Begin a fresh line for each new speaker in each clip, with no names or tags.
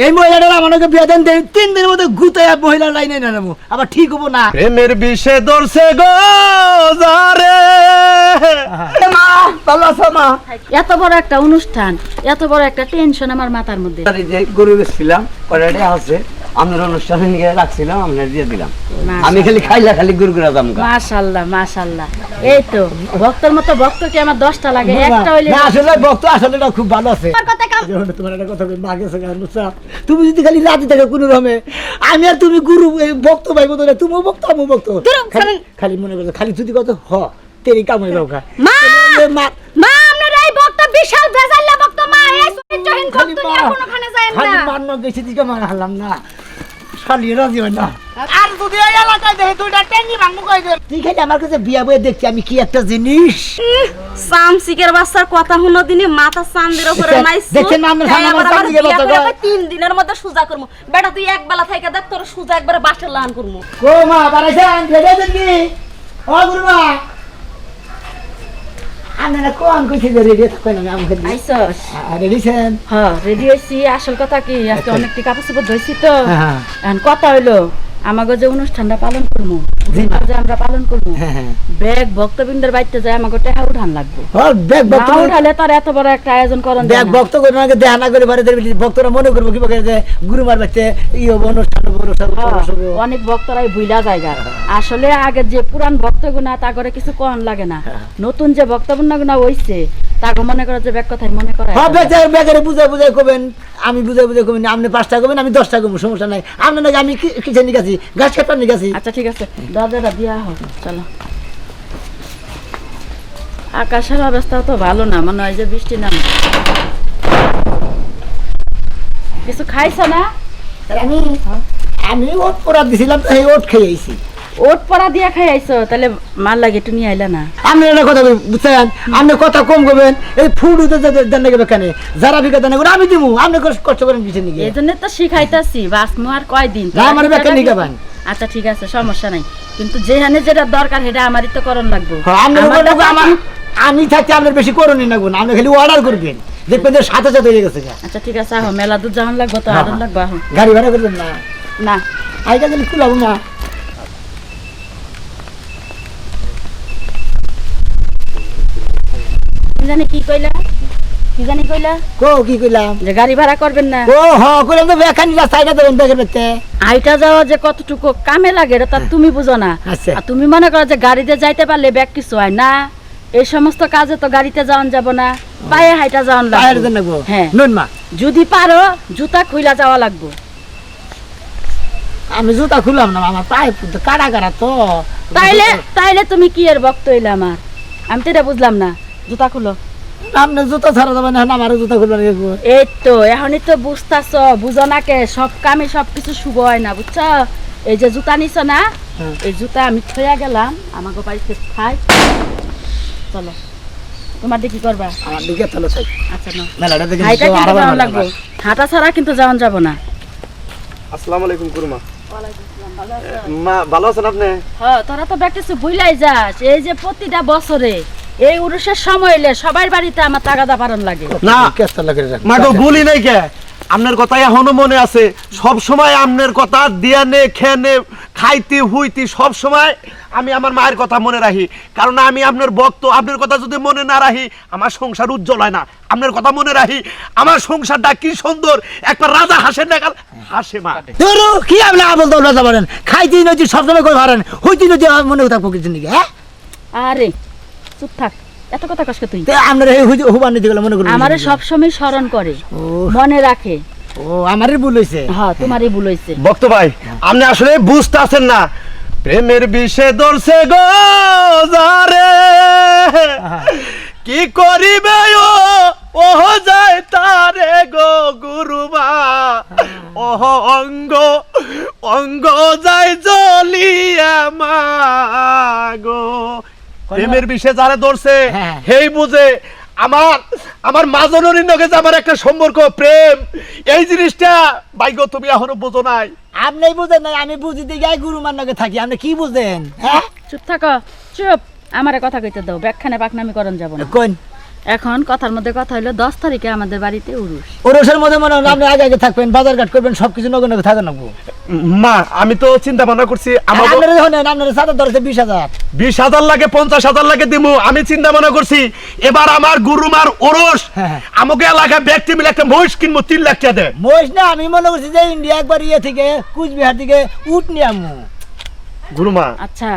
এই মহিলাটা আমাকে বিয়া দেন 3 দিনের মধ্যে গুতায়া মহিলা লাইনে না নামু আবার ঠিক হবো না।
প্রেমের বিষে ধরছে গো যারে।
মা ভালো আছো মা?
এত বড় একটা অনুষ্ঠান, এত বড় একটা টেনশন আমার মাথার মধ্যে।
যে গরু বেচছিলাম অলরেডি আছে, আপনার অনুষ্ঠানে নিয়ে রাখছিলাম, আপনার দিয়ে দিলাম। আমি খালি খাইলা খালি গুরগুরা দাম।
মাশাআল্লাহ মাশাআল্লাহ। এই তো ভক্তর মতো ভক্ত কি আমার 10টা লাগে, একটা হইলে
না। আসলে ভক্ত আসলে এটা খুব ভালো আছে। তোমার একটা কথা কই, মাকে সঙ্গে তুমি যদি খালি রাতে থাকে কোনো রকমে, আমি আর তুমি গুরু ভক্ত ভাই বলতো না, তুমিও ভক্ত আমিও ভক্ত। খালি মনে করছো খালি যদি কত হ তেরি কাম হয়ে যাও।
মা মা আপনার এই ভক্ত বিশাল ভেজাল্লা ভক্ত মা, এই সুনিজহীন ভক্ত নিয়ে কোনখানে যায় না।
খালি মান্ন গেছি দিকে মার হারলাম না, শালি রাজি হয় না। আর যদি এই এলাকায় দেখে দুইটা টেঙ্গি ভাঙবো কই দে। তুই খালি আমার কাছে বিয়া বয়ে দেখছি আমি কি একটা জিনিস।
সামসিকের বাচ্চার কথা হলো দিনে মাথা চাঁদের উপরে নাইছো।
দেখেন না আমরা সামসিকের বাচ্চা
3 দিনের মধ্যে সুজা করব। বেটা তুই এক বেলা থেকে দেখ তোর সুজা একবারে বাসের লাহান করব।
কো মা বারাইছেন রেডি দেন কি? ও গুরুমা আন্না কোন কইছে যে রেডি থাকবেন না আমাকে দি।
আইছস?
রেডিছেন?
হ্যাঁ রেডি হইছি। আসল কথা কি আজকে অনেকটি কাপড় চোপড় ধুইছি তো।
হ্যাঁ
এখন কথা হইলো আমাগো যে অনুষ্ঠানটা পালন করব, যে আমরা পালন করব, ব্যাগ ভক্তবৃন্দের বাইতে যায় আমাগো টাকা উঠান লাগবে।
হ্যাঁ ব্যাগ ভক্ত
উঠালে তার এত বড় একটা আয়োজন করন যায়
ব্যাগ
না।
ভক্ত করে নাকি দেয়া না করে বারে ভক্তরা মনে করবো কি যে গুরুমার বাইতে ইও অনুষ্ঠান
অনেক ভক্তরাই ভুইলা জায়গা। আসলে আগে যে পুরান ভক্তগুনা তা করে কিছু কোন লাগে না, নতুন যে ভক্তগুনা হইছে তাকে মনে করে যে ব্যাগ কথাই মনে করে।
হ্যাঁ ব্যাগের বুঝাই বুঝাই কবেন, আমি বুঝাই বুঝাই কবেন, আপনি 5টা কবেন আমি 10টা কমবো, সমস্যা নাই। আপনি নাকি আমি কিসের নিয়ে গেছি, গাছ কাটার নিয়ে গেছি।
আচ্ছা ঠিক আছে দাদাটা দিয়া হোক। চলো। আকাশের অবস্থা তো ভালো না, মনে হয় যে বৃষ্টি নামে। কিছু খাইছ না?
আমি ওট পড়া দিছিলাম তো এই ওট খেয়ে আইছি।
ওট পড়া দিয়া খাই আইছো, তাহলে মাল লাগে তুমি আইলা না।
আপনি একটা কথা বুঝছেন, আপনি কথা কম করবেন, এই ফুড দেন নাকি বেখানে যারা বিকা দেন আমি দিব, আপনি কষ্ট করেন কিছু নিয়ে।
এই জন্য তো শিখাইতাছি, বাস আর কয়দিন
আমার বেখান নিয়ে গাবেন।
আচ্ছা ঠিক আছে সমস্যা নাই, কিন্তু যেখানে যেটা দরকার সেটা আমারই তো করণ লাগবে।
আমি থাকতে আপনার বেশি করণই না, আপনি খালি অর্ডার করবেন, দেখবেন যে সাথে সাথে হয়ে গেছে।
আচ্ছা ঠিক আছে আহ, মেলা দুধ যখন লাগবে তো আদর লাগবে। আহ
গাড়ি ভাড়া করবেন না?
না
আইটা গেলে খুলাবো না।
জানি কি কইলা, কি জানি কইলা
কি কইলাম
যে গাড়ি ভাড়া করবেন না।
ও হ্যাঁ কইলাম তো বেখানি রাস্তাটা দেবেন ব্যাগের মধ্যে।
আইটা যাওয়া যে কতটুকু কামে লাগে এটা তা তুমি বুঝো না।
আচ্ছা।
আর তুমি মনে করো যে গাড়িতে যাইতে পারলে ব্যাগ কিছু হয় না, এই সমস্ত কাজে তো গাড়িতে যাওয়ান যাব না, পায়ে হাইটা যাওয়ান লাগবে। হ্যাঁ
নুন মা
যদি পারো জুতা খুইলা যাওয়া লাগবে।
আমি জুতা খুললাম না, আমার পায়ে কাটা কাটা তো।
তাইলে তুমি কি এর ভক্ত হইলে আমার? আমি তো এটা বুঝলাম না। জুতা খুলো।
আপনি জুতা ছাড়া যাবেন না, আমার জুতা খুলবেন।
এই তো এখনই তো বুঝতাছ, বুঝো না কে সব কামে সবকিছু শুভ হয় না, বুঝছো? এই যে জুতা নিছ না, এই জুতা আমি থইয়া গেলাম আমাকে বাড়িতে খাই। চলো তোমার দিকে কি করবা?
আমার দিকে চলো।
আচ্ছা না
মেলাটা দেখে
হাইটা কিন্তু যাওয়ান লাগবো, হাঁটা ছাড়া কিন্তু যাওয়ান যাব না।
আসসালামু আলাইকুম কুরমা। মা ভালো আছেন আপনি?
হ্যাঁ তোরা তো ব্যাগ কিছু ভুলাই যাস। এই যে প্রতিটা বছরে এই উরুষের সময় এলে সবার বাড়িতে আমার তাগাদা পালন লাগে
না।
কেসটা লাগে
মা তো ভুলি নাই কে, আপনার কথা এখনো মনে আছে। সব সময় আপনার কথা দিয়া নে খেনে খাইতে হুইতে সব সময় আমি আমার মায়ের কথা মনে রাখি, কারণ আমি আপনার ভক্ত। আপনার কথা যদি মনে না রাখি আমার সংসার উজ্জ্বল হয় না। আপনার কথা মনে রাখি, আমার সংসারটা কি সুন্দর, একটা রাজা হাসে না কাল হাসে। মা
ধরো কি আপনি আবল দল রাজা বলেন, খাইতে নদী সবসময় করে হারেন, হইতে নদী মনে থাকবো কিছু নাকি? হ্যাঁ
আরে চুপ থাক, এত কথা কষ্ট তুই।
আপনার হুবান নীতি মনে করেন
আমারে সবসময় স্মরণ করে, মনে রাখে।
ও আমারই ভুল হয়েছে।
হ্যাঁ তোমারই ভুল হয়েছে।
ভক্ত ভাই আপনি আসলে বুঝতে আছেন না, প্রেমের বিষে ধরছে গো যারে, কি করিবে ও যায় তারে গো গুরুমা, ওহ অঙ্গ অঙ্গ যায় জ্বলিয়া মা গো। প্রেমের বিষে যারে ধরছে হেই বুঝে আমার মাজনরীর নগে যে আমার একটা সম্পর্ক প্রেম, এই জিনিসটা ভাগ্য তুমি এখনো বোঝো নাই।
আপনি বুঝেন নাই, আমি বুঝি দিকে গুরুমার নগে থাকি, আপনি কি বুঝেন? হ্যাঁ
চুপ থাকো, চুপ। আমারে কথা কইতে দাও, ব্যাখ্যানে পাকনামি করন যাব না।
কোন
এখন কথার মধ্যে কথা হলো 10 তারিখে আমাদের বাড়িতে উরুস।
ওরসের মধ্যে মনে হয় আপনি আগে আগে থাকবেন, বাজার ঘাট করবেন, সবকিছু নগদ নগদ থাকেন না।
মা আমি তো চিন্তা ভাবনা করছি আমার
আপনারা যখন আপনারা সাদা ধরেছে 20,000,
20,000 লাগে 50,000 লাগে দিমু। আমি চিন্তা ভাবনা করছি এবার আমার গুরুমার ওরস
হ্যাঁ।
আমাকে এলাকায় ব্যক্তি মিলে একটা মহিষ কিনবো 3 লাখ টাকা দেয়।
মহিষ না, আমি মনে করছি যে ইন্ডিয়া একবার ইয়ে থেকে কুচবিহার থেকে উট নিয়ে আমু।
গুরুমা
আচ্ছা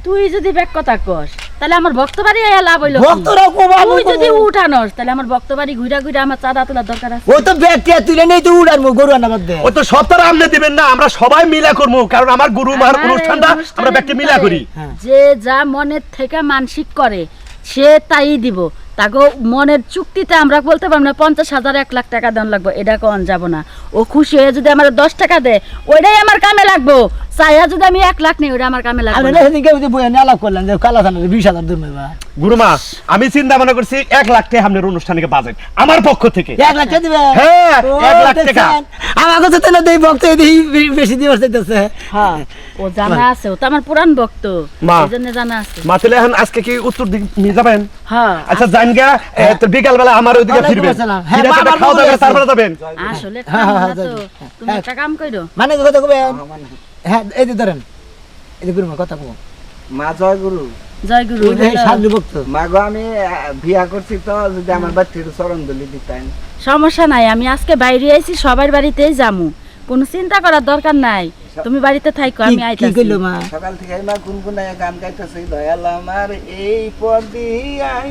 তুই যদি ব্যাক কথা কস তাহলে আমার ভক্ত বাড়ি লাভ হইলো।
ভক্তরা কোবাবো,
তুই যদি উঠানোস তাহলে আমার ভক্ত বাড়ি ঘুরা ঘুরা আমার চাঁদা তোলার দরকার আছে।
ও তো ব্যক্তি তুলে নেই তো উড়ার গরু আনা বাদ দে।
ও তো সপ্তাহে আমনে দিবেন না, আমরা সবাই মিলা করবো, কারণ আমার গুরুমার
আমার এই
অনুষ্ঠানটা
অনুষ্ঠানের
আমরা ব্যক্তি মিলা
ভিতরে
করি।
যে যা মনের থেকে মানসিক করে সে তাই দিব। তাকে মনের চুক্তিতে আমরা বলতে পারবো না 50,000 1 লাখ টাকা দেন লাগবো, এটা কোন যাব না। ও খুশি হয়ে যদি আমার 10 টাকা দেয় ওইটাই আমার কামে লাগবো। চাইয়া যদি আমি 1 লাখ নেই ওটা আমার কামে লাগবে
আমি
না।
সেদিনকে ওই যে বইয়া নিয়ে আলাপ করলাম যে কালা থানার 20,000 দূর নেবা।
গুরুমা আমি চিন্তা ভাবনা করছি 1 লাখ টাকা আপনার অনুষ্ঠানিকে বাজেট আমার পক্ষ থেকে।
1 লাখ টাকা দিবে?
হ্যাঁ,
ও,
1 লাখ টাকা।
দেখছেন? আমার কথা তো না দেই ভক্ত এই বেশি দিবস দিতেছে।
হ্যাঁ ও জানা আছে, ও তো আমার পুরান ভক্ত,
মা।
এইজন্য জানা আছে।
মা তাহলে এখন আজকে কি উত্তর দিক নিয়ে যাবেন?
হ্যাঁ
আচ্ছা জান গা, তো বিকাল বেলা আমার ওইদিকে
ওয়ালাইকুম
ফিরবেন।
আসসালাম। হ্যাঁ,
ফিরে
মা,
সেটা
আমার
খাওয়া দাওয়া
মনে
করে
আছে।
তারপরে যাবেন।
আসলে
হ্যাঁ,
কাম
হ্যাঁ,
না তো,
হ্যাঁ,
তুমি একটা কাম কইরো।
মানে কথা কবে? হ্যাঁ এই যে ধরেন, এই যে গুরুমা কথা কব।
মা জয় গুরু।
জয় গুরু।
ওই যে সাধু ভক্ত।
মা গো আমি বিয়া করছি তো যদি আমার বাচ্চার চরণ দলি দিতেন।
সমস্যা নাই, আমি আজকে বাইরে আইছি, সবার বাড়িতেই যামু, কোনো চিন্তা করার দরকার নাই। তুমি বাড়িতে থাইকো, আমি
কি
আইতাছি।
কইলো মা?
সকাল থেকে মা গুনগুনায় গান গাইতেছি দয়াল আমার এই পদিয়াই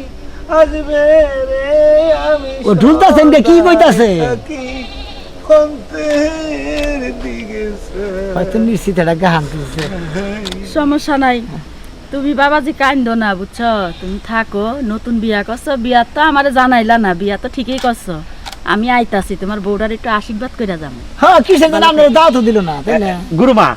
আসবে রে আমি
ও ঢুলতাছেন কে, কি কইতাছে?
কি অন্তের দিকে
হয়তো নিশ্চিত একটা গান তুলছে।
সমস্যা নাই, তুমি বাবাজি কান্দো না, বুঝছো? তুমি থাকো, নতুন বিয়া করছো, বিয়া তো আমারে জানাইলা না, বিয়া তো ঠিকই করছো। আমি আইতাছি, তোমার বউডার একটু আশীর্বাদ কইরা যাবো।
হ্যাঁ কিসের জন্য আপনার দাওয়াত দিল না, তাই না?
গুরুমা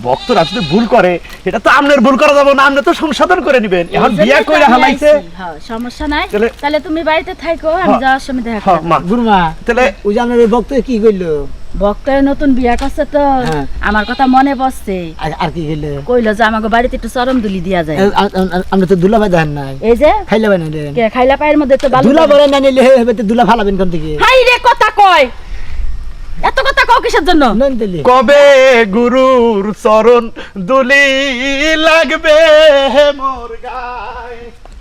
ভক্তরা যদি ভুল করে এটা তো আপনার ভুল করা যাবে না, আপনি তো সংশোধন করে নেবেন। এখন বিয়া কইরা হালাইছে।
হ্যাঁ সমস্যা নাই,
তাহলে-
তাহলে তুমি বাড়িতে থাকো, আমি
হ্যাঁ।
যাওয়ার সময় দেখা
হ্যাঁ
করবো।
মা
গুরুমা
তাহলে
ওই যে আপনার ওই ভক্ত কি কইলো?
বক্তায় নতুন বিয়া করছে তো
হ্যাঁ।
আমার কথা মনে পড়ছে,
আর কি কইলো?
কইলো যে আমাকে বাড়িতে একটু চরম দুলি দিয়া যায়।
আমরা তো দুলা ভাই দেন নাই,
এই যে
খাইলে ভাই নাই দেন।
কে খাইলা পায়ের মধ্যে তো বালু
দুলা ভরে না নিলে হেবে দুলা ফালাবেন কোন থেকে?
হাই রে কথা কয়, এত কথা কও কিসের জন্য?
নন দিলি
কবে গুরুর চরণ দুলি লাগবে মোর গায়।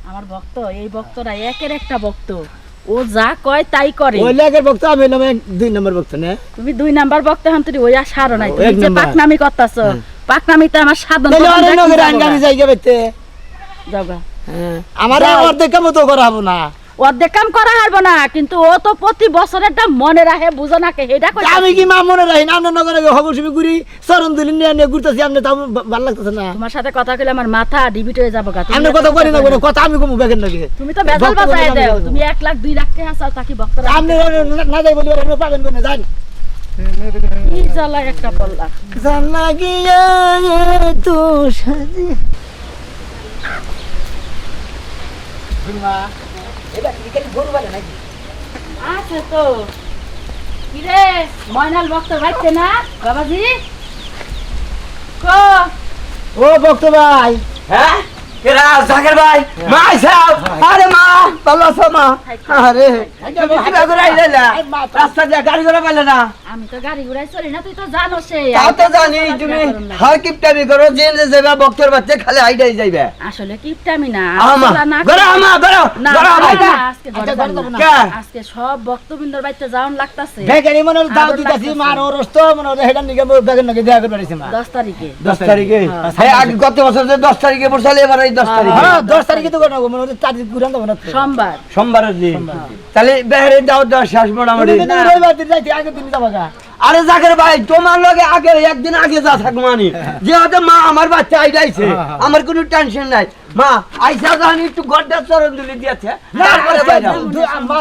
আমার ভক্ত, এই ভক্তরা একের একটা ভক্ত, ও যা কয় তাই করে।
ওই লাগের ভক্ত, আমি হলাম 2 নম্বর ভক্ত না।
তুমি 2 নাম্বার ভক্ত, এখন তুই ওই সারো নাই,
ও,
তুমি
এক
যে
নাম্বার।
পাকনামি করতাছো, পাকনামিতে আমার সাধন
তাহলে
করতে
অনেক
দেখি
নগর
যাবো
আইন
গা।
গাড়ি জায়গা বেতে।
যাও গা।
আমার
যাও।
অর্ধেক কাম তো করা হবো না।
অর্ধেক কাম করা হারবো না, কিন্তু ও তো প্রতি বছরেরটা মনে রাখে, বুঝো না কে এটা কই।
আমি কি মা মনে রাখি না? আপনার নগরে হবসমি ঘুরি, চরণ দুলি নিয়ে নিয়ে ঘুরতেছি, আপনি তো ভালো লাগতেছে না।
তোমার সাথে কথা কইলে আমার মাথা ডিবিট হয়ে যাবো গা। তুমি
আপনার কথা করি না, কোনো কথা আমি কমু বেগের নাকি?
তুমি তো বেজাল
ভক্ত
বাজায়
বলে
দাও,
আমি
তুমি 1 লাখ 2 লাখ টাকা চাও তাকি ভক্তরা।
আপনি না যাই বলি ওরা পাবেন কোনে জান?
কি জ্বালা একটা পল্লা।
জান লাগিয়া তো সাজি। গুরুমা এটা কি খালি গরু বলে নাকি?
আছে তো। কি রে ময়নাল ভক্ত ভাইছে না বাবাজি? কো
ও ভক্ত ভাই,
হ্যাঁ কেরা জাকের ভাই মা সাহেব আরে মা ভালো আছো মা? আরে তুমি কি করে আইলা? রাস্তা দিয়ে গাড়ি ঘোড়া পাইলে না?
আমি তো গাড়ি ঘুরাই চলি না, তুই তো জানো সে।
তাও তো জানি তুমি হার কিপটামি করো, যে যাবে বক্তর বাচ্চা খালি আইডাই যাইবে।
আসলে কিপটামি না,
আমা
আসলে না
গড়া আমা গড়া
না,
গড়া
না,
ভাই
না, আজকে ঘরে
আচ্ছা,
যাবো
ঘরে যাবো
না।
না।
কে
আজকে সব ভক্তবৃন্দর বাড়িতে যাওন লাগতাছে
বেগেরই মনে দাও
আদর
দিতাছি,
লাগতেছে।
মার ওর রস্ত মনে হয় হেডার নিকে বেগের নাকি দেখা করে পারিছি মা।
10 তারিখে।
10 তারিখে হ্যাঁ আগে গত বছর যে 10 তারিখে পড়ছালে এবার এই 10 তারিখে
হ্যাঁ 10 তারিখে তো কোনো মনে হয় 4 দিন ঘুরান দেব না তো।
সোমবার।
সোমবারের দিন তাহলে বেহারে দাও দাও শেষ মোটামুটি
তুমি কিন্তু রবিবার দিন যাইতে আগের দিন যাবা গা।
আরে জাকের ভাই তোমার লগে আগে একদিন আগে যা থাকবো মানে যেহেতু মা আমার বাচ্চা আইডাইছে আমার কোনো টেনশন নাই মা আইসা যখন একটু গড্ডা চরণ দুলি দিয়েছে তারপরে বাইরে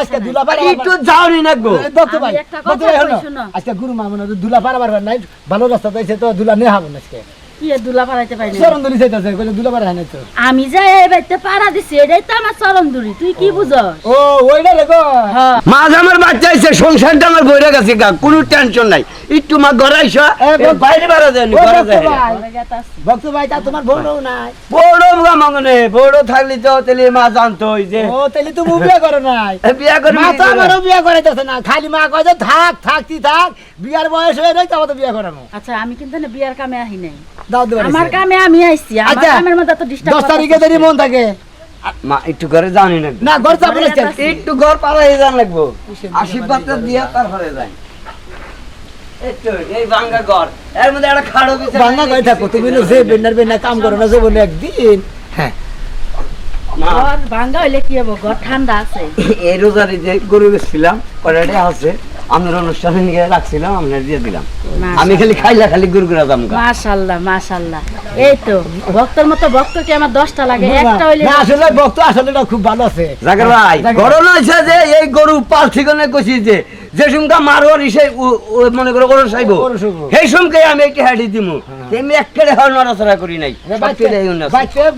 আজকে দুলা পারা
একটু যাওনি না গো
ভক্ত ভাই,
আমি একটা
ভক্ত
কথা
ভাই
কই
হলো।
শোনো।
আজকে গুরু মা মনে হয় দুলা পারাবার নাই, ভালো রাস্তা পাইছে তো দুলা নিয়ে হাবো না আজকে।
কি এ দুলা পারাইতে পারি না
চরণ ধরি চাইতেছে কইলে দুলা পারে নাই তো
আমি যে এই বাইতে পাড়া দিছি এটাই তো আমার চরণদুরি তুই কি বুঝস
ও ওইটা দেখো
হ্যাঁ
মা আজ আমার বাচ্চা আইছে সংসারটা আমার বইরা গেছে গা কোনো টেনশন নাই একটু মা ঘরে আইসো বাইরে বেড়া দেন
ও
ঘরে
ভক্ত
যায়
ভাই
ঘরে গেতাছি।
ভক্ত ভাই তা তোমার বড়ও নাই
বড় মঙ্গনে বড় থাকলে তো তাহলে মা জানতো যে
ও তাহলে তুমি বিয়ে করো নাই
বিয়া করবি
মা তো আমারও বিয়ে করাইতেছে না খালি মা কয় যে থাকতি থাক বিয়ার বয়স হয়ে নাই তো আমাদের বিয়ে করানো
আচ্ছা আমি কিন্তু না বিয়ার কামে আহি নাই
দাও দেবার
আমার কামে আমি আইছি আমার
আচ্ছা।
কামের মধ্যে তো
10
ডিস্টার্ব
তারিখে দেরি মন থাকে
মা একটু ঘরে জানি না
না ঘর চাপ
ঘরে যাইতাছি।
একটু ঘর পাড়াই জান লাগবো আশীর্বাদটা দিয়া তারপরে যাই একটু এই ভাঙ্গা ঘর এর মধ্যে একটা খাড়ো বিছানা
বাংলা কই থাকো তুমি যে বেন্না কাম করো না জীবনে একদিন হ্যাঁ
মা
ঘর ভাঙ্গা হইলে কি হবো ঘর ঠান্ডা আছে
এই রোজারে যে গরু বেচছিলাম অলরেডি আছে আমাদের অনুষ্ঠানে নিয়ে রাখছিলাম আমরা দিয়ে দিলাম আমি খালি খালি গুরগুরা দাম
মাশাআল্লাহ মাশাআল্লাহ এই তো ভক্তর মতো ভক্ত কি আমার 10টা লাগে একটা হইলে
না আসলে ভক্ত আসলে এটা খুব ভালো আছে
জাকির ভাই
জাকির।
ঘটনা হয়েছে যে এই গরু পাল ঠিকানে কইছি যে সুমকা মারোয়ার ইসে মনে করো গরু সাইব
গরু সাইবো।
সেই সুমকে আমি একটি হাড়ি দিমু তেমনি একটা হওয়ার নড়াচড়া করি নাই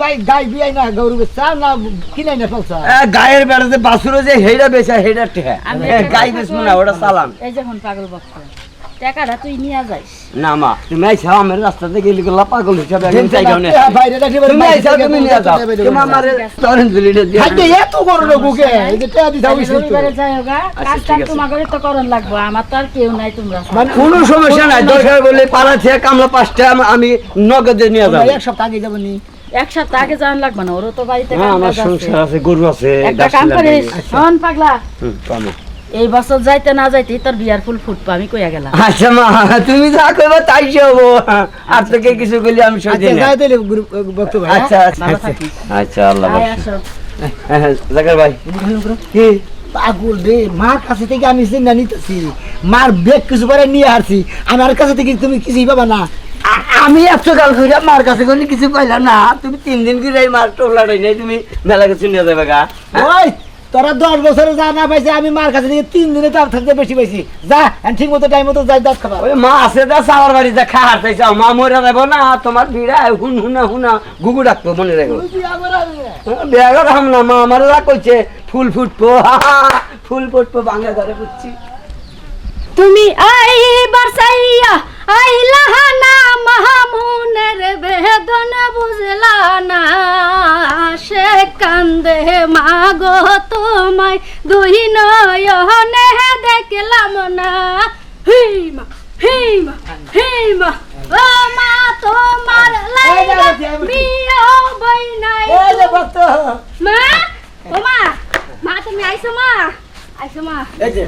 ভাই গাই বিয়াই না গরু বেচা না কিনাই না ফলসা
গায়ের বেড়াতে বাসুরো যে হেডা বেচা হেডা টেহা
আমি একটা
গাই
কথা
বেচবো
কই,
না ওটা চালান
এই যখন পাগল ভক্ত টাকাটা তুই নিয়ে যাইস
না মা তুমি আইসা আমার রাস্তাতে গেলি গেলা পাগল হিসাবে আমি
কিন্তু
চাইগাও না
বাইরে রাখি
তুমি আইসা তুমি নিয়ে যাও তুমি আমার তরণ দিলিটা দিয়ে
খাইতে এত গরু না বুকে এই যে টা দিছাও
তাহলে রবিবারে যাই হোগা কাজটা
ঠিক আছে।
তোমাকে তো করণ লাগবো আমার তো আর কেউ নাই তোমরা
মানে
কোনো সমস্যা নাই দরকার বলে পাড়া থেকে কামলা 5টা আমি নগদে নিয়ে যাবো
এক সপ্তাহ আগে যাবো নি
এক সপ্তাহ আগে যাওয়ান লাগবে না ওরও তো বাড়িতে
হ্যাঁ
কাম
আমার
কাজ আছে।
সংসার আছে গরু আছে
একটা
গাছ
কাম
ছিলাম
করিস
আমি।
শোন পাগলা
কামো।
এই বছর যাইতে না যাইতে তোর বিয়ার ফুল ফুটবো আমি কইয়া গেলাম
আচ্ছা মা তুমি যা কইবা তাই হবো আর তোকে কিছু কইলে আমি সহ্য
আচ্ছা
না
যাই তাইলে গ্রুপ ভক্ত ভাই
আচ্ছা আচ্ছা
ভালো
আচ্ছা।
থাকিস
আচ্ছা আল্লাহ
আয়
হাফেজ।
আসো
হ্যাঁ, জাকির ভাই কি
পাগল রে মার কাছে থেকে আমি চিন্তা নিতেছি মার বেগ কিছু পরে নিয়ে আসছি আমার কাছে থেকে তুমি কিছুই পাবা না
আমি এত গাল কইরা মার কাছে কোনো কিছু কইলাম না তুমি 3 দিন করে মার টোলাটাই নাই তুমি মেলা কিছু নিয়ে যাবে গা
ওই তোরা 10 বছরে যা না পাইছে আমি মার কাছে থেকে 3 দিনে তার থাকতে বেশি পাইছি যা ঠিক মতো টাইম মতো যাই দাঁত খাবা
ওই মা আছে দা সাওয়ার বাড়ি যা খা হারতে চাও মা মরে যাবো না তোমার ভিড়া হুনা গুগু ডাকতো মনে রাখো বিয়া করে হাম না মা আমার রাগ কইছে ফুল ফুটবো ফুল ফুটবো বাংলা ঘরে বুঝছি
তুমি আইবার চাইয়া আইলা না মাহমুনের বেদন বুঝলা না সে কান্দে মাগো তোমায় দুই নয়নে দেখলাম না হিমা হিমা হিমা ও মা তোমার লাইগা বিয়াও বই নাই
এই যে ভক্ত
মা ও মা মা তুমি আইছো মা আইছো মা
এই যে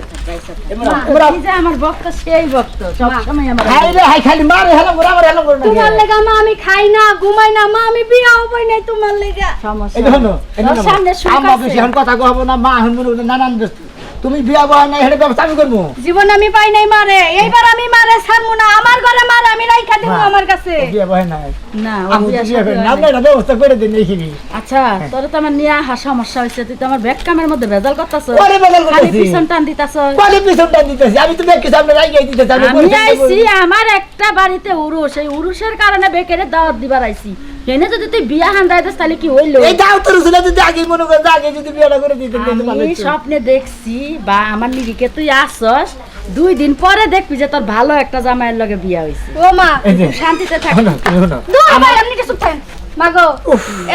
মা, এই যে আমার ভক্ত সেই ভক্ত সবসময় আমার
হাই রে হাই খালি মারে হেলাম করে আমার হেলাম করে না
তোমার লেগা মা আমি খাই না ঘুমাই না মা আমি বিয়াও পাই নাই তোমার লেগা
এই দেখো না
তোর সামনে সুখ
আম্মা
আছে।
বেশি এখন কথা কব না মা এখন বলবো নানান ব্যস্ত তুমি বিয়া বহা নাই হেডে ব্যবস্থা আমি করবো
জীবন আমি পাই নাই মারে এইবার আমি মারে ছাড়বো না আমার ঘরে মারে আমি রাইখা দিব
মা,
আমার কাছে
বিয়া বহা নাই
না ও
আমি
বিয়া
বিয়া
শাদী
করি
হয়
না
নাই।
আপনারা ব্যবস্থা করে দেন এইখানে
আচ্ছা তোর তো আমার নিয়ে আহা সমস্যা হয়েছে তুই তো আমার ব্যাগ কামের মধ্যে ভেজাল করতেছ
ওরে বদল
খালি
করতেছি
পিছন টান দিতাছ
কোয়ালি পিছনটা দিতেছি আমি তো দেখি সামনে রাই গাই দিতেছি
আমি আইছি আমার একটা বাড়িতে উরুস এই উরুসের কারণে বেকেরে দাওয়াত দিবার আইছি এনে যদি তুই বিয়া হান্দাই দিস তাহলে কি হইলো
এই দাও তোর ছিল যদি আগে মনে করে আগে যদি বিয়াটা করে দিতেন তাহলে ভালো
আমি
হতো।
স্বপ্নে দেখছি বা আমার নিরিখে তুই আসস 2 দিন পরে দেখবি যে তোর ভালো একটা জামাইয়ের লগে বিয়া হইছে ও মা
এই যে।
শান্তিতে থাক
শোনো, শোনো।
ভাই আপনি কিছু থাকেন মাগো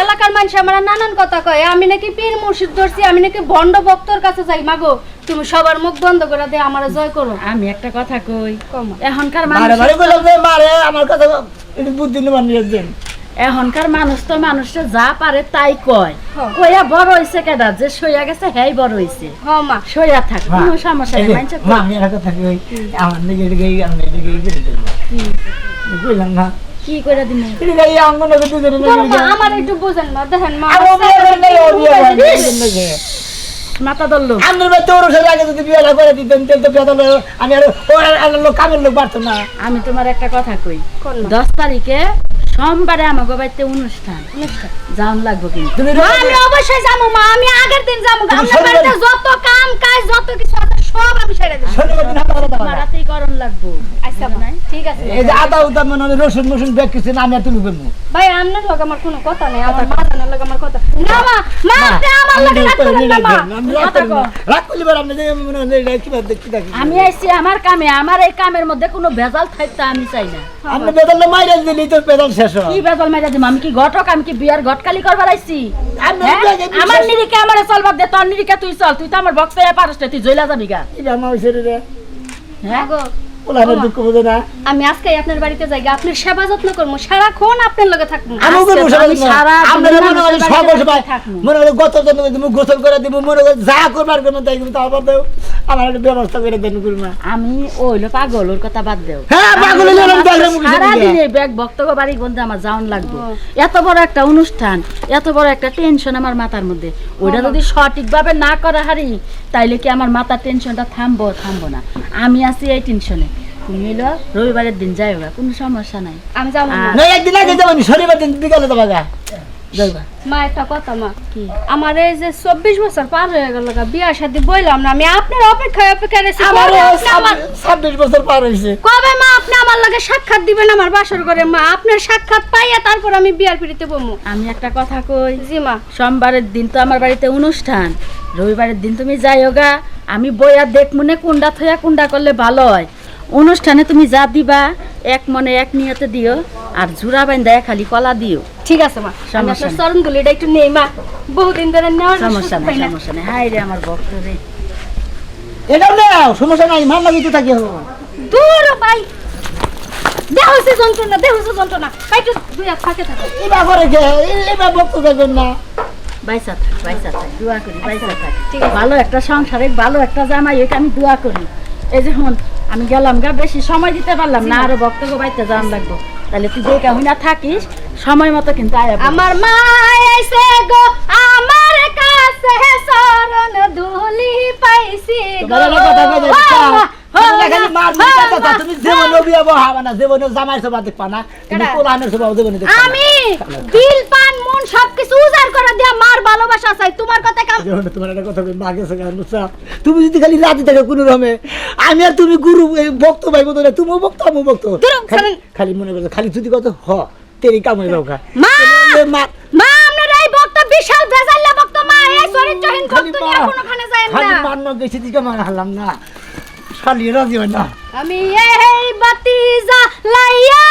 এলাকার মানুষ আমার নানান কথা কয় আমি নাকি পীর মুর্শিদ ধরছি আমি নাকি ভণ্ড ভক্তর কাছে যাই মাগো তুমি সবার মুখ বন্ধ করে দে আমারে জয় করো আমি একটা কথা কই এখনকার
বারে
মানুষ
বারে বললাম যে মারে আমার কথা একটু বুদ্ধি নেবার নিয়ে দেন
এখনকার মানুষ তো মানুষটা যা পারে তাই কয় কইয়া বড় হইছে কেডা যে সইয়া গেছে হেই বড় হইছে মা সইয়া থাক
মা,
কোনো সমস্যা
এই
নেই
যে,
মানছে
মা, আমি একটা কথা কই, আমার দিকে এদিকে এই, আমি এদিকে এই করে দেবো। বুঝলাম না।
কি করে দিমু
এদিকে এই আঙ্গনে দুজনে মিলে গেল।
আমার একটু বুঝেন না দেখেন মা
আর ও বিয়ে করে নাই, ও বিয়ে করে নাই, দুজনে গিয়ে।
মাথা ধরলো
আমার বাড়িতে ওর সাথে আগে যদি বিয়েটা করে দিতেন, তাহলে তো পেতাল হলো। আমি আর ও আর লোক কামের লোক পারতো না।
আমি তোমার একটা কথা কই 10 তারিখে সোমবারে আমাগো বাড়িতে অনুষ্ঠান যাওন লাগবো কিন্তু
তুমি
আমি অবশ্যই যাবো মা আমি আগের দিন যাবো
তুমি
আপনার
শনিবার
বাড়িতে যত কাম কাজ যত কিছু আছে সব আমি সেরে দেবো
শনিবার দিন হাতে হাতে দাও।
মারাতেই করণ লাগবো
আচ্ছা মা, ঠিক আছে
এই যে আদা উদা মনে হয় রসুন মসুন ব্যাগ কিছু না আমি আর তুমি বলবো
ভাই আপনার লগে আমার কোনো কথা নেই আমার মা জানার লগে আমার কথা না মা মা আপনি আমার লগে রাগ করেন না মা
কথা কও।
রাগ করলে বার আপনি মনে হয় কি দেখি
আমি আইছি আমার কামে, আমার এই কামের মধ্যে কোনো ভেজাল থাকতে আমি চাই না।
আপনি বেদল মাইরা দিলি তো বেদল শেষ হয়
কি ভেজাল মেরে দিম? আমি কি ঘটক? আমি কি বিয়ার ঘটকালি করবার আইছি?
আমি
হ্যাঁ?
তো আগে বিশ্বাস-
আমার নিরিকে আমারে চলবার দে, তোর নিরিকে তুই চল। তুই তো আমার বক্স হয়ে পারস না, তুই জইলা যাবি গা।
কি রামা হইছে রে
হ্যাঁ
গো
ওলারে দুঃখ বুঝে না
আমি আজকে আপনার বাড়িতে যাই আপনার সেবা যত্ন করবো সারাক্ষণ আপনার লগে থাকবো
আমি
আজকে
করবো
তো আমি সারা
আমরা
দিন
মনে হয়
মানুষের
সব
বাড়িতে
সময়
থাকবো।
মনে হয় গত জন্য তুমি গোসল করে দিব মনে হয় যা করবার কোনো তাই কিন্তু আবার দেও আমার একটা ব্যবস্থা করে দেন করুন
আমি ওইলো পাগল, ওর কথা বাদ দেও।
হ্যাঁ পাগল হইলে আমি দেখলাম
সারাদিন এই ব্যাগ বক্তব্য বাড়ি বন্ধে আমার যাওয়ান লাগবে। এত বড় একটা অনুষ্ঠান, এত বড় একটা টেনশন আমার মাথার মধ্যে, ওইটা যদি সঠিকভাবে না করা হারি তাইলে কি আমার মাথার টেনশনটা থামবো না। আমি আছি এই টেনশনে। তুমি হইলো রবিবারের দিন যাই হোক, কোনো সমস্যা নাই।
আমি যাবো না।
না একদিন আগে যাবেন শনিবার দিন বিকালে যাবা গা যাইবা
মা একটা কথা মা
কি?
আমার এই যে 24 বছর পার হয়ে গেল বিয়ার শাদী বললাম না আমি আপনার অপেক্ষায় রয়েছি
আমার
কবে আপনি আমার
26 বছর পার হইছে
কবে মা আপনি আমার লগে সাক্ষাৎ দিবেন আমার বাসর ঘরে মা আপনার সাক্ষাৎ পাইয়া তারপর আমি বিয়ার পিড়িতে বমু
আমি একটা কথা কই,
জি মা
সোমবারের দিন তো আমার বাড়িতে অনুষ্ঠান, রবিবারের দিন তুমি যাইও গা। আমি বইয়া দেখ মনে কুন্ডা থইয়া কুন্ডা করলে ভালো হয়। অনুষ্ঠানে তুমি যা দিবা এক মনে এক নিয়তে দিও, আর জুড়া বাইন্দা খালি কলা দিও।
ঠিক আছে মা আমি
সমস্যা
আপনার
নেই।
চরণ গুলিটা একটু নেই মা বহুদিন ধরে নেওয়ার
সমস্যা
সুযোগ
নেই,
পাই না।
সমস্যা নেই। হাই রে আমার ভক্ত রে।
এটাও নাও সমস্যা নাই মান লাগি তো থাকি হবে
দূর ভাই দেহ হচ্ছে যন্ত্রণা ভাই একটু দুই হাত ফাঁকে থাকে
এবার করে গে এবার বক্ত যাবেন না
বাইসা থাক, দোয়া করি, বাইসা থাক।
ঠিক আছে।
ভালো একটা সংসারে ভালো একটা জামাই হইকে আমি দোয়া করি। এই যে হন আমি গেলাম গা, বেশি সময় দিতে পারলাম না, আরো বক্তব্য বাইতে যাওয়ান লাগবো। তাহলে তুই যে কাহিনা থাকিস সময় মতো কিন্তু আয়া পড়বি।
আমার মা আইছে গো আমার কাছে শরণ ধুলি পাইছি গো
তোমার কথা কই
ও মা, ও
তুমি খালি
মা,
মার
ও
নিতে
মা,
তুমি জীবন বিয়া বহাবা না জীবন জামাই সবা দেখবা না তুমি
কেডা?
কোলানের সবা জীবন দেখবা না
আমি দিল পান মন সবকিছু উজাড় করে দিয়া মার ভালোবাসা চাই তোমার কথা কাম
যেমন তোমার একটা কথা কই মাগে সঙ্গে নুসা তুমি যদি খালি রাতে থাকে কোনো রকমে আমি আর তুমি গুরু ভক্ত ভাই মতো না তুমিও ভক্ত আমিও ভক্ত
দূরম,
খালি
শোনেন।
খালি মনে করছো খালি যদি কত হ তেরি কাম হয়ে যাও খা
মা
মা
মা আপনার এই বক্তা বিশাল বেজাল্লা বক্তা মা এই চরিত্রহীন
খালি
বক্তা নিয়ে কোনোখানে যায়
খালি
না
মান্ন গেছি দিকে মার হারলাম না শালি রাজি হয় না
আমি এই বাতি জ্বালাইয়া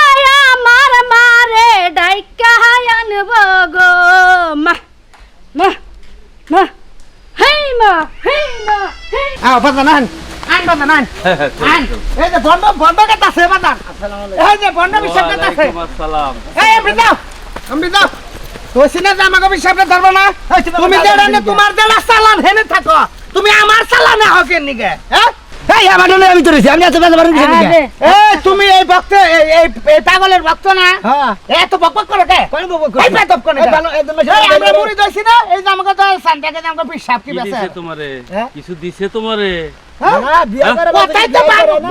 আমার মারে ডাইকা আনব গো মা মা মা হেই মা হেই মা হেই
বাজানান আন বাজানান আন এই যে বন্ধ কথা আছে বাজান এই যে বন্ধ বিষয় কথা আছে
আসসালাম।
এই অমৃতা তো সিনে জামাকে বিষয়টা ধরবো না তুমি যে রানে তোমার যে চালান হেনে থাকো তুমি আমার চালানে হকের নিগে হ্যাঁ এই আমার নলে আমি ধরেছি আমি এত বেলা বারণ কিছু নিগে
আরে,
এই তুমি এই ভক্ত এই পাগলের ভক্ত না হ্যাঁ এত বকবক করে কে কোন বকবক করে এই বেদব কোন এই আমরা মুড়ি দইছি না এই জামাকে তো সান্টাকে জামাকে পিসাব কি
কি
বেছে
দিছে তোমারে?
হ্যাঁ?
কিছু দিছে তোমারে?
না বিয়া করে
কথাই
তো
তো
পারো
পারো
না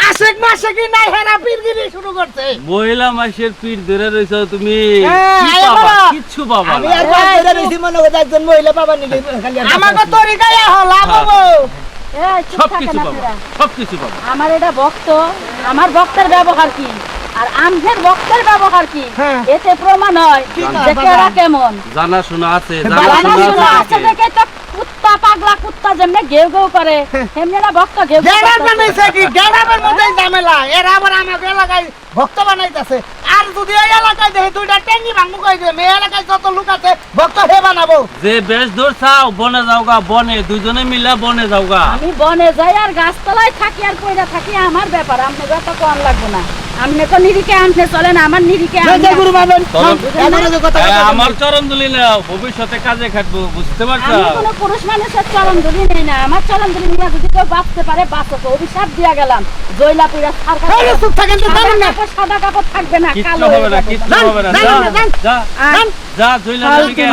আশেক মাসে নাই হেরা পীরগিরি শুরু করতে
মহিলা মাসের পিঠ ধরে রইছো তুমি।
হ্যাঁ,
কি
আয়া
পাবা?
বাবা।
কিচ্ছু পাবা
আমি
না।
আর বাদ ধরে রইছি মনে করে একজন মহিলা বাবা নিলে খালি আমাকে তরিকায় হলাম
এই চুপ থাকে
সবকিছু
না
পাবা,
তোরা।
সবকিছু পাবা।
আমার এটা ভক্ত, আমার ভক্তের ব্যবহার কি আর আমদের ভক্তের ব্যবহার কি,
হ্যাঁ।
এতে প্রমাণ হয় যে কেরা কেমন।
জানা শোনা আছে,
জানা
জানা
জানা
শোনা
শোনা আছে
আছে।
দেখে তো কুত্তা পাগলা কুত্তা যেমনি ঘেউ ঘেউ করে তেমনি না ভক্ত ঘেউ ঘেউ
গেরার
করতেছে।
বানাইছে কি গেরারের মধ্যে ঝামেলা এরা আবার আমাকে এলাকায় ভক্ত বানাইতেছে আর যদি এই এলাকায় দেখে দুইটা টেঙ্গি ভাঙবো কই দে মেয়ে এলাকায় যত লোক আছে ভক্ত হে বানাবো
যে বেশ ধরছাও বনে যাওগা, বনে দুইজনে মিলা বনে যাওগা।
আমি বনে যাই আর গাছতলায় থাকি আর কইরা থাকি আমার ব্যাপার, আপনি ব্যাপার কোন লাগবো না। আপনি তো নিরিকে আনতে চলে না, আমার নিরিকে
জয় জয় গুরু মানবেন
চলো।
যে কথা
আমার চরণ দুলি নাও, ভবিষ্যতে কাজে খাটবো, বুঝতে পারছো?
আমি কোনো পুরুষ মানুষের চরণ ধরি নেই না, আমার চরণ ধরি নিয়ে যদি কেউ বাঁচতে পারে বাঁচো, অভিশাপ দিয়া গেলাম জয়লা পুরা
এই যে চুপ থাকেন তো জানেন না
সাদা কাপড় থাকবে না,
কিচ্ছু
কালো
হবে
হয়ে
না,
যাবে।
কিচ্ছু
যান,
হবে না।
যান,
যা,
যান,
যা,
আর
যা, জইলা নদীকে।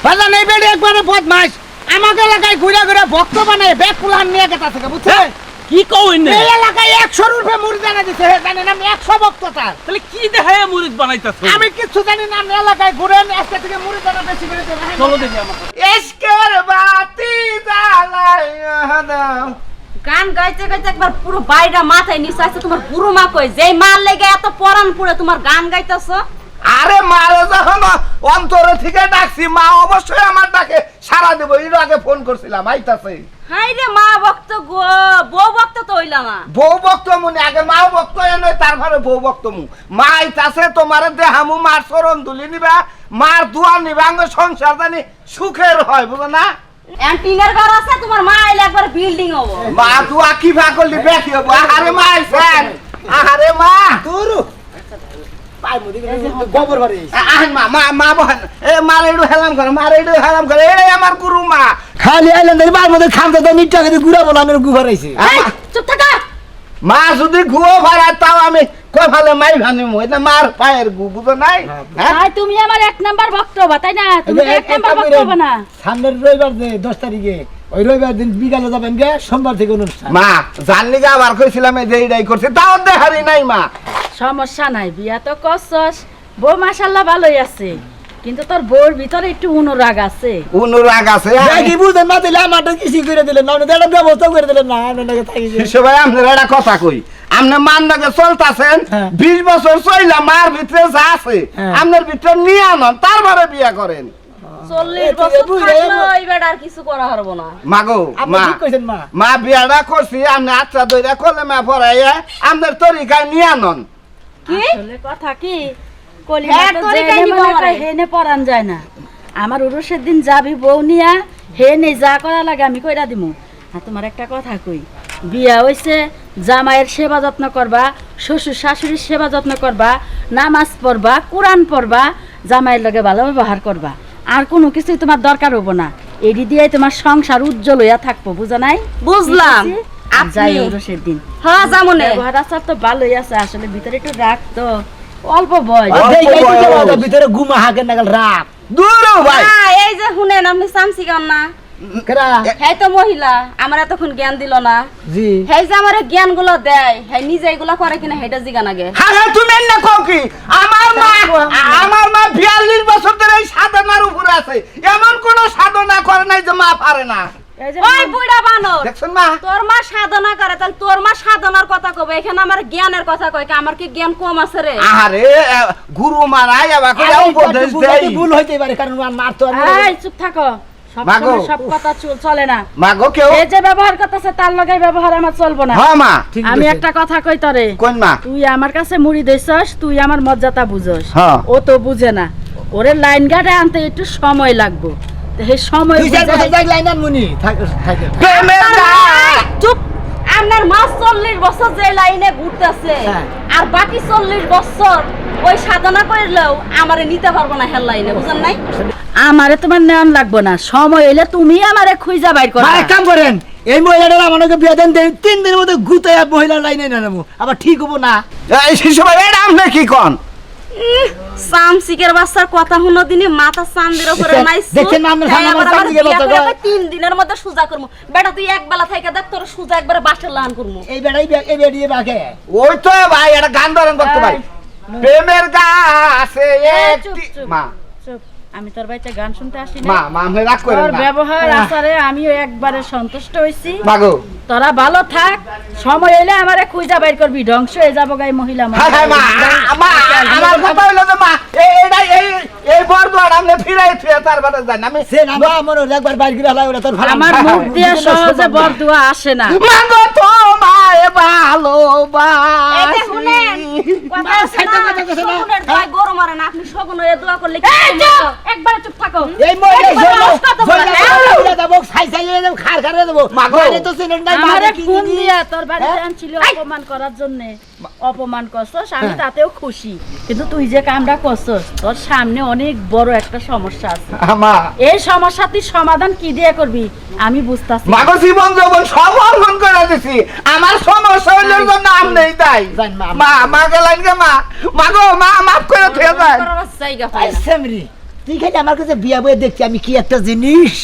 বাজান এই বেড়ে একবারে বদমাস আমাকে এলাকায় ঘুরে ঘুরে ভক্ত বানায় ব্যাগ পুলান নিয়ে গেছে থেকে বুঝছেন
কি কই না?
এই এলাকায় 100 রূপে মুড়ি জানা দিছে হে জানেন আমি 100 ভক্ত তার
তাহলে কি দেখায় মুরিদ বানাইতাছো?
আমি কিছু জানি না আমি এলাকায় ঘুরেন আজকে থেকে মুড়ি জানা বেশি করে দেব
চলো দেখি আমার।
এসকের বাতি জ্বালাইয়া দাও
গান গাইতে গাইতে একবার পুরো বাইরা মাথায় নিচে আছে তোমার গুরু মা কই যেই মার লেগে এত পরাণ পুরে তোমার গান গাইতেছো
আরে মারে যখন অন্তর থেকে ডাকছি মা অবশ্যই আমার ডাকে সারা দেব এর আগে ফোন করছিলাম আইতাছে
হাই রে মা ভক্ত গো বউ ভক্ত তো হইলা না
বউ ভক্ত মুনি আগে মাও ভক্ত নয় তারপরে বউ ভক্ত মু মা আইতাছে তোমার দেহামু মার চরণ দুলি নিবা মার দুয়া নিবা আঙ্গ সংসার জানি সুখের হয় বুঝো না
অ্যান্টিনের ঘর আছে তোমার মা আইলে একবার বিল্ডিং হবো
মা দুয়া কি ভা করলি বেশি হবো আরে মা আইছেন আরে মা
তোরু পাই মুদি গোবর বাড়ি
আহ মা মা মা বহেন এ মারে একটু হেলাম করে এই আমার গুরু মা
খালি আইলেন ধরে বার মধ্যে খামতে তো নিট টাকা দিয়ে গুড়া বলানোর গুবার আইছে
এই, চুপ থাকা
মা যদি গুয়ো ভাড়ায় তাও আমি কই ফেলে মাই ভানি মই না মার পায়ের গু বুঝো নাই হ্যাঁ
তাই তুমি আমার এক নাম্বার ভক্ত হবা তাই না তুমি তো এক নাম্বার ভক্ত হবা না
সামনের রবিবার যে 10 তারিখে ওই রবিবার দিন বিকালে যাবেন গে সোমবার থেকে অনুষ্ঠান
মা জানলি গা আবার কইছিলাম এই যে এইটাই করছি তাও দেখারি নাই মা
সমস্যা নাই বিয়া তো করছস বউ মাশাআল্লাহ ভালোই আছে কিন্তু তোর বউর ভিতরে একটু অনুরাগ আছে
অনুরাগ আছে
কি বুঝেন না দিলে আমারটা কিছু করে দিলেন না এটা ব্যবস্থা করে দিলেন না আপনাকে থাকি যে
সবাই আপনার একটা কথা কই আপনি মান নাকি চলতেছেন
হ্যাঁ।
20 বছর চইলা মার ভিতরে যা আছে
হ্যাঁ।
আপনার ভিতরে নিয়ে আনন তারপরে বিয়া করেন
40 বছর থাকলো এবার আর কিছু করা হারবো না
মাগো
আপনি
মা
ঠিক কইছেন মা
মা বিয়াটা করছি আপনি আচ্ছা দইরা করলে মা পড়াইয়া আপনার তরিকায় নিয়ে আনন
কি আসলে কথা কি কলি
হ্যাঁ,
তো
তোরই
যেনে
কাহিনী
মনে
বল
করে
রে।
হেনে পরান যায় না আমার উরুষের দিন যাবি বউ নিয়া হেনে যা করা লাগে আমি কইরা দিমু আর তোমার একটা কথা কই বিয়া হইছে জামাইয়ের সেবা যত্ন করবা শ্বশুর শাশুড়ির সেবা যত্ন করবা নামাজ পড়বা কোরআন পড়বা জামাইয়ের লগে ভালো ব্যবহার করবা আর কোনো কিছুই তোমার দরকার হবো না এডি দিয়ে তোমার সংসার উজ্জ্বল হইয়া থাকবো বুঝা নাই
বুঝলাম।
আর যাই উরুষের দিন
হ্যাঁ জামুনে
ব্যবহার আচার তো ভালোই আছে আসলে ভিতরে একটু রাখ তো অল্প বয়স
ভিতরে গুমা হাকের নাগাল রাখ
দূর ভাই
হ্যাঁ, এই যে শুনেন আপনি চামচি গান না
কেরা
হ্যাঁ তো মহিলা আমার এতক্ষণ জ্ঞান দিল না
জি
হ্যাঁ যে আমার জ্ঞান গুলো দেয় হ্যাঁ নিজে এগুলো করে কিনা হেটা জিগান আগে
হ্যাঁ তুমি না কও কি আমার মা 42 বছর ধরে এই সাধনার উপরে আছে এমন কোন সাধনা করে নাই যে মা পারে না
এই যে
ওই বুড়া বানর
দেখছেন মা
তোর মা সাধনা করে তাহলে তোর মা সাধনার কথা কবে এখানে আমার জ্ঞানের কথা কয় কি আমার কি জ্ঞান কম আছে রে
আরে গুরু মারাই আবার করে উপদেশ দেই
ভুল হইতে পারে কারণ মার তো
এই চুপ থাকো সব
মাগো।
সময় সব কথা চলে না
মাগো কেউ
এই যে ব্যবহার করতেছে তার লগে ব্যবহার আমার চলবো না
হ্যাঁ মা
আমি একটা কথা কই তরে
কোন মা
তুই আমার কাছে মুড়ি দিছস তুই আমার মর্যাদা বুঝস
হ্যাঁ।
ও তো বুঝে না ওরে লাইন গাড়ে আনতে একটু সময় লাগবে তো সেই সময়
দুই চার
বুঝে-
বছর যাই লাইন আনমুনি থাকে
প্রেমের গান
চুপ আপনার মা 40 বছর যে লাইনে ঘুরতেছে
হ্যাঁ।
আর বাকি 40 বছর ওই সাধনা করলেও আমারে নিতে পারবো না হেল লাইনে বুঝেন নাই
আমারে তোমার নেওয়ান লাগবে না সময় হইলে তুমি আমারে খুঁজা বাইর করবা
এক কাম করেন এই মহিলাটা আমাকে বিয়ে দেন 3 দিনের মধ্যে গুতে মহিলা লাইনে না নেবো আবার ঠিক হবো না
এই শিশু ভাই এটা আপনি কি কোন
সামসিকের বাচ্চার কথা হুনো দিনে মাথা চান্দের উপরে নাই
দেখছেন না আপনার সামনে আমার চামচিকের বাচ্চা কয়?
3 দিনের মধ্যে সুজা করমু বেটা তুই এক বেলা থেকে দেখ তোর সুজা একবারে বাসের লান করমু
এই বেড়াই এই বেড়িয়ে বাকে
ওই তো ভাই এটা গান ধরেন ভক্ত ভাই প্রেমের গাছে
চুপ,
একটি
চুপ।
মা
চুপ আমি তোর বাড়িতে গান শুনতে আসি
মা
না
মা আমি রাগ করেন
তোর
না
ব্যবহার আচারে আমিও একবারে সন্তুষ্ট হইছি
মাগো
তোরা ভালো থাক সময় এলে আমারে খুঁজা বাইর করবি ধ্বংস হয়ে যাবো গাই মহিলা
হ্যাঁ হ্যাঁ মা মা আমার কথা হইলো যে মা এইটা এই বরদোয়ার আপনি ফিরাই থুয়ে তারপরে যান আমি
সে না আমার একবার বাইর করে হালাই ওটা তোর ভালো
আমার মুখ দিয়ে সহজে বরদুয়া আসে না
মাগো তোমায়
এই
ভালোবাসি
যে শুনেন কথা আছে না শগুনের দোয়ায় গরু মারে না আপনি শগুনের দোয়া করলে কি
একবারে চুপ থাকো
এই মহিলা
একবার নষ্ট তো বলে,
দেবো ছাই ছাই দেবো খার খার দেবো
মাগো।
মানে তো সিনেট নাই
আমারে
কি
ফোন
জিনিস?
দিয়া তোর বাড়িতে আনছিল অপমান করার জন্য অপমান করছস আমি তাতেও খুশি কিন্তু তুই যে কামটা করছস তোর সামনে অনেক বড় একটা সমস্যা আছে
মা
এই সমস্যা তুই সমাধান কি দিয়ে করবি আমি বুঝতাছি
মাগো জীবন যৌবন সব অর্পণ করে দিছি আমার সমস্যা হইলের জন্য আম নেই তাই
জান মা,
মা মা গেলেন গে মা মাগো মা মাফ করে থুয়ে যায়
করার জায়গা পায় না
আই সেমরি তুই খালি আমার কাছে বিয়া বয়ে দেখছি আমি কি একটা জিনিস